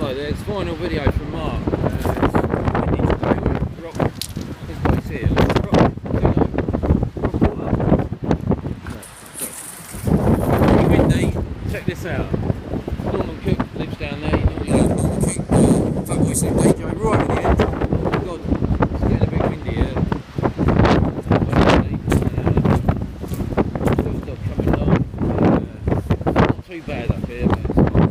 Hi there, it's final video from Mark. It's windy today, we're at Rock. This place here, Really windy, check this out. Norman Cook lives down there, you normally have Norman Cook, Fat Boy Slim DJ, right at the end. Oh God, it's getting a bit windy here. Still coming along. Not too bad up here, but it's